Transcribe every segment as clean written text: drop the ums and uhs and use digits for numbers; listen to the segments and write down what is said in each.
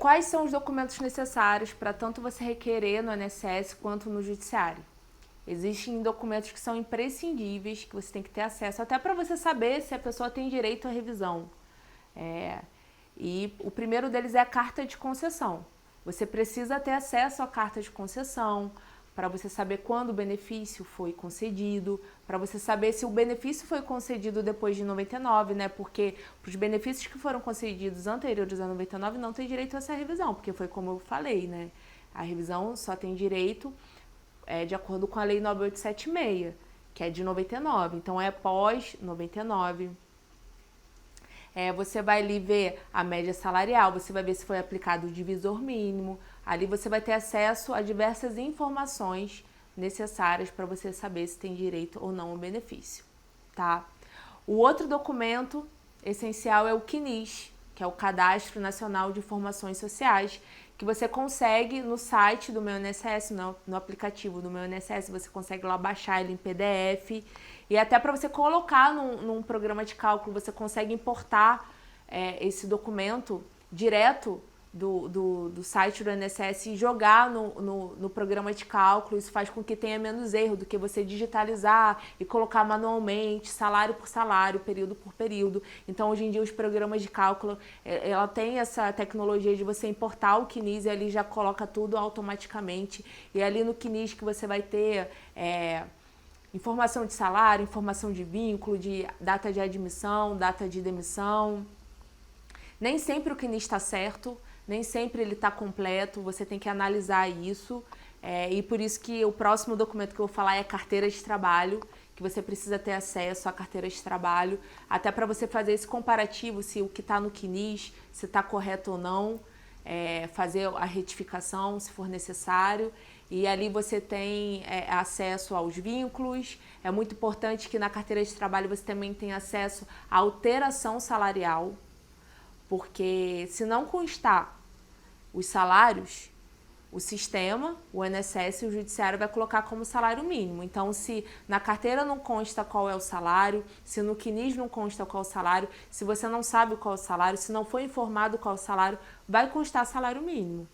quais são os documentos necessários para tanto você requerer no INSS quanto no Judiciário? Existem documentos que são imprescindíveis, que você tem que ter acesso, até para você saber se a pessoa tem direito à revisão. E o primeiro deles é a carta de concessão. Você precisa ter acesso à carta de concessão, para você saber quando o benefício foi concedido, para você saber se o benefício foi concedido depois de 99, né? Porque os benefícios que foram concedidos anteriores a 99 não tem direito a essa revisão, porque foi como eu falei, né? A revisão só tem direito de acordo com a Lei 9876, que é de 99, então é pós 99. Você vai ali ver a média salarial, você vai ver se foi aplicado o divisor mínimo. Ali você vai ter acesso a diversas informações necessárias para você saber se tem direito ou não ao benefício, tá? O outro documento essencial é o CNIS, que é o Cadastro Nacional de Informações Sociais, que você consegue no site do Meu INSS, no aplicativo do Meu INSS, você consegue lá baixar ele em PDF, e até para você colocar num programa de cálculo, você consegue importar esse documento direto do site do INSS e jogar no programa de cálculo. Isso faz com que tenha menos erro do que você digitalizar e colocar manualmente, salário por salário, período por período. Então, hoje em dia, os programas de cálculo, ela tem essa tecnologia de você importar o CNIS e ali já coloca tudo automaticamente. E ali no CNIS que você vai ter informação de salário, informação de vínculo, de data de admissão, data de demissão. Nem sempre o CNIS está certo, nem sempre ele está completo, você tem que analisar isso. E por isso que o próximo documento que eu vou falar é a carteira de trabalho, que você precisa ter acesso à carteira de trabalho, até para você fazer esse comparativo, se o que está no CNIS, se está correto ou não, fazer a retificação, se for necessário. E ali você tem acesso aos vínculos. É muito importante que na carteira de trabalho você também tenha acesso à alteração salarial, porque se não constar os salários, o sistema, o INSS e o Judiciário vai colocar como salário mínimo. Então, se na carteira não consta qual é o salário, se no CNIS não consta qual é o salário, se você não sabe qual é o salário, se não foi informado qual é o salário, vai constar salário mínimo.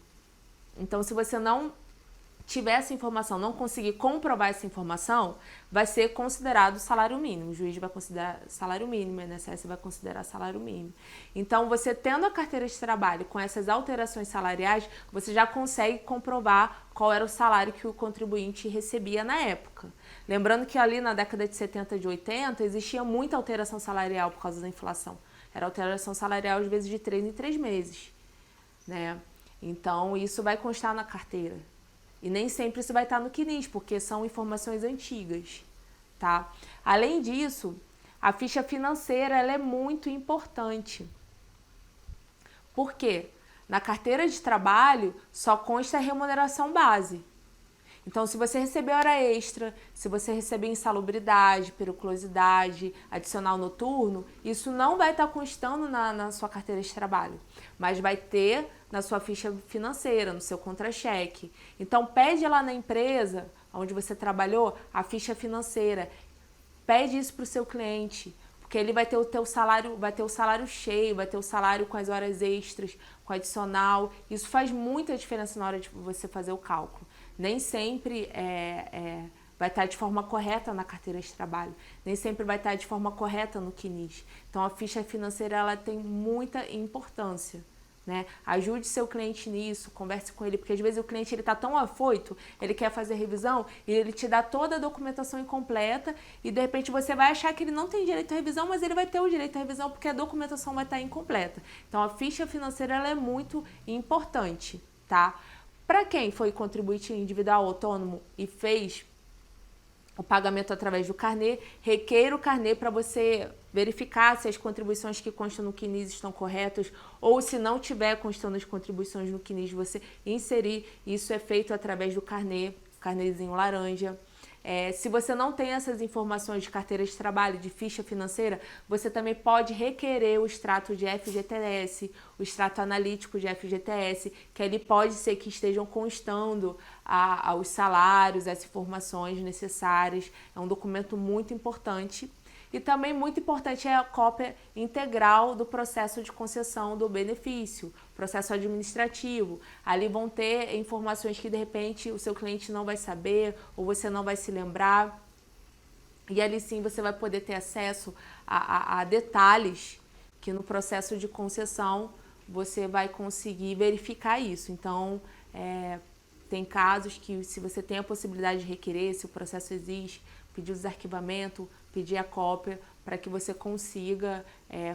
Então, se você não tiver essa informação, não conseguir comprovar essa informação, vai ser considerado salário mínimo. O juiz vai considerar salário mínimo, o INSS vai considerar salário mínimo. Então, você tendo a carteira de trabalho com essas alterações salariais, você já consegue comprovar qual era o salário que o contribuinte recebia na época. Lembrando que ali na década de 70 de 80, existia muita alteração salarial por causa da inflação. Era alteração salarial, às vezes, de 3 em 3 meses, né? Então, isso vai constar na carteira. E nem sempre isso vai estar no CNIS, porque são informações antigas, tá? Além disso, a ficha financeira ela é muito importante. Por quê? Na carteira de trabalho só consta a remuneração base. Então, se você receber hora extra, se você receber insalubridade, periculosidade, adicional noturno, isso não vai estar constando na sua carteira de trabalho, mas vai ter na sua ficha financeira, no seu contra-cheque. Então, pede lá na empresa onde você trabalhou a ficha financeira. Pede isso para o seu cliente, porque ele vai ter o teu salário, vai ter o salário cheio, vai ter o salário com as horas extras, com adicional. Isso faz muita diferença na hora de você fazer o cálculo. Nem sempre vai estar de forma correta na carteira de trabalho, nem sempre vai estar de forma correta no CNIS. Então, a ficha financeira ela tem muita importância, né? Ajude seu cliente nisso, converse com ele, porque às vezes o cliente está tão afoito, ele quer fazer revisão e ele te dá toda a documentação incompleta e de repente você vai achar que ele não tem direito à revisão, mas ele vai ter o direito à revisão porque a documentação vai estar incompleta. Então, a ficha financeira ela é muito importante, tá? Para quem foi contribuinte individual autônomo e fez o pagamento através do carnê, requeira o carnê para você verificar se as contribuições que constam no CNIS estão corretas ou se não tiver constando as contribuições no CNIS, você inserir. Isso é feito através do carnê, carnezinho laranja. Se você não tem essas informações de carteira de trabalho, de ficha financeira, você também pode requerer o extrato de FGTS, o extrato analítico de FGTS, que ali pode ser que estejam constando os salários, as informações necessárias. É um documento muito importante E também muito importante é a cópia integral do processo de concessão do benefício, processo administrativo. Ali vão ter informações que de repente o seu cliente não vai saber ou você não vai se lembrar. E ali sim você vai poder ter acesso a detalhes que no processo de concessão você vai conseguir verificar isso. Então, tem casos que se você tem a possibilidade de requerer, se o processo existe, pedir o desarquivamento, pedir a cópia, para que você consiga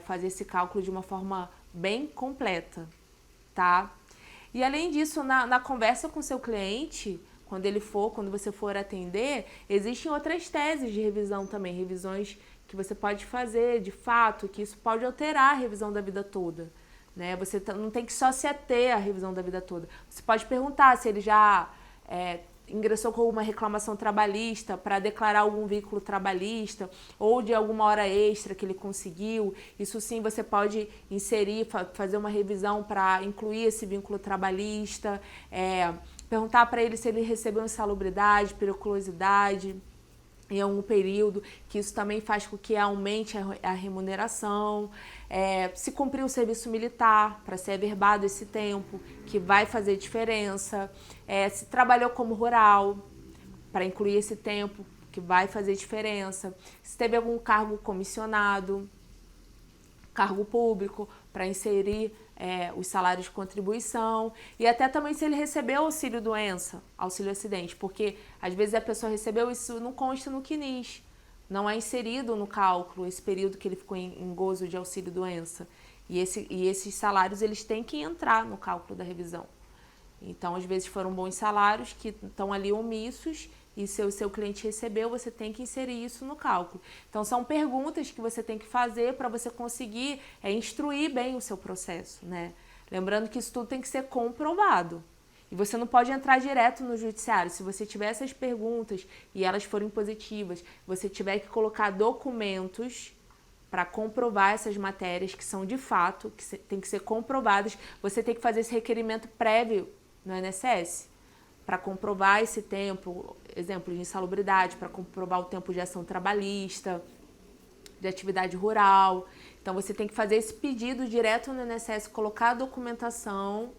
fazer esse cálculo de uma forma bem completa, tá? E além disso, na conversa com seu cliente, quando você for atender, existem outras teses de revisão também, revisões que você pode fazer, de fato, que isso pode alterar a revisão da vida toda, né? Você não tem que só se ater à revisão da vida toda. Você pode perguntar se ele já ingressou com uma reclamação trabalhista para declarar algum vínculo trabalhista ou de alguma hora extra que ele conseguiu. Isso sim você pode inserir, fazer uma revisão para incluir esse vínculo trabalhista, perguntar para ele se ele recebeu insalubridade, periculosidade em algum período, que isso também faz com que aumente a remuneração, se cumprir o serviço militar, para ser averbado esse tempo, que vai fazer diferença, se trabalhou como rural, para incluir esse tempo, que vai fazer diferença, se teve algum cargo comissionado, cargo público, para inserir os salários de contribuição e até também se ele recebeu auxílio doença, auxílio acidente, porque às vezes a pessoa recebeu isso não consta no CNIS, não é inserido no cálculo esse período que ele ficou em gozo de auxílio doença e esses salários eles têm que entrar no cálculo da revisão. Então às vezes foram bons salários que estão ali omissos e se o seu cliente recebeu, você tem que inserir isso no cálculo. Então, são perguntas que você tem que fazer para você conseguir instruir bem o seu processo, né? Lembrando que isso tudo tem que ser comprovado. E você não pode entrar direto no judiciário. Se você tiver essas perguntas e elas forem positivas, você tiver que colocar documentos para comprovar essas matérias que são de fato, que tem que ser comprovadas, você tem que fazer esse requerimento prévio no INSS. Para comprovar esse tempo, exemplo de insalubridade, para comprovar o tempo de ação trabalhista, de atividade rural. Então, você tem que fazer esse pedido direto no INSS, colocar a documentação,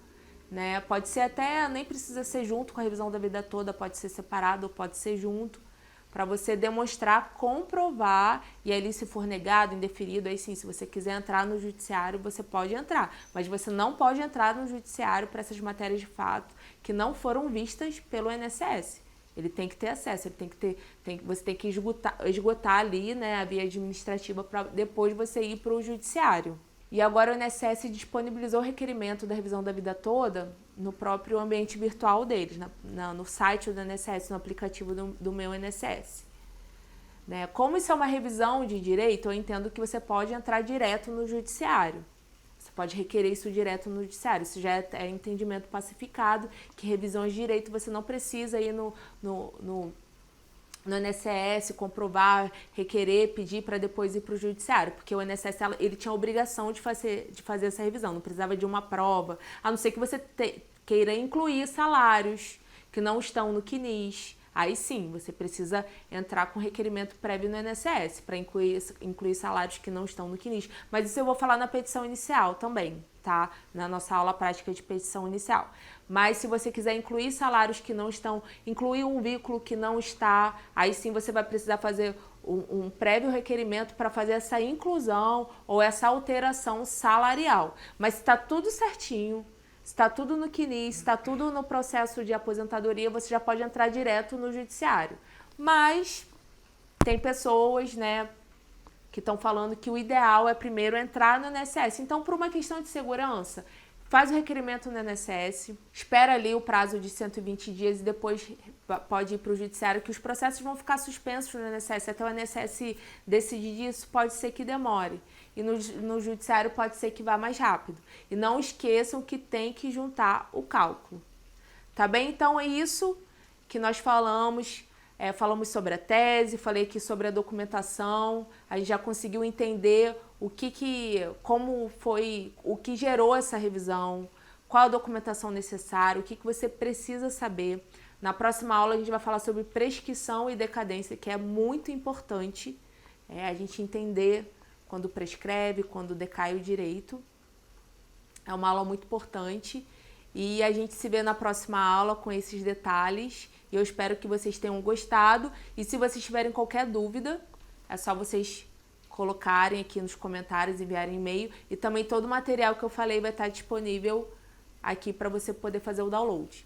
né? Pode ser até, nem precisa ser junto com a revisão da vida toda, pode ser separado ou pode ser junto, para você demonstrar, comprovar, e ali se for negado, indeferido, aí sim, se você quiser entrar no judiciário, você pode entrar, mas você não pode entrar no judiciário para essas matérias de fato que não foram vistas pelo INSS. Ele tem que ter acesso, ele você tem que esgotar ali, né, a via administrativa para depois você ir para o judiciário. E agora o INSS disponibilizou o requerimento da revisão da vida toda no próprio ambiente virtual deles, no site do INSS, no aplicativo do meu INSS. Né? Como isso é uma revisão de direito, eu entendo que você pode entrar direto no judiciário. Você pode requerer isso direto no judiciário. Isso já é entendimento pacificado, que revisões de direito você não precisa ir no INSS, comprovar, requerer, pedir para depois ir para o judiciário, porque o INSS ele tinha a obrigação de fazer essa revisão, não precisava de uma prova, a não ser que você queira incluir salários que não estão no CNIS. Aí sim, você precisa entrar com requerimento prévio no INSS para incluir salários que não estão no CNIS. Mas isso eu vou falar na petição inicial também, tá? Na nossa aula prática de petição inicial. Mas se você quiser incluir salários que não estão, incluir um vínculo que não está, aí sim você vai precisar fazer um prévio requerimento para fazer essa inclusão ou essa alteração salarial. Mas se está tudo certinho, está tudo no CNIS, está tudo no processo de aposentadoria, você já pode entrar direto no judiciário. Mas tem pessoas, né, que estão falando que o ideal é primeiro entrar no INSS. Então, por uma questão de segurança, faz o requerimento no INSS, espera ali o prazo de 120 dias e depois pode ir para o judiciário, que os processos vão ficar suspensos no INSS. Até o INSS decidir disso, pode ser que demore. E no judiciário pode ser que vá mais rápido. E não esqueçam que tem que juntar o cálculo. Tá bem? Então é isso que nós falamos. Falamos sobre a tese, falei aqui sobre a documentação. A gente já conseguiu entender como foi, o que gerou essa revisão, qual a documentação necessária, o que você precisa saber. Na próxima aula a gente vai falar sobre prescrição e decadência, que é muito importante, a gente entender quando prescreve, quando decai o direito. É uma aula muito importante e a gente se vê na próxima aula com esses detalhes. Eu espero que vocês tenham gostado e se vocês tiverem qualquer dúvida, é só vocês colocarem aqui nos comentários, enviarem e-mail e também todo o material que eu falei vai estar disponível aqui para você poder fazer o download.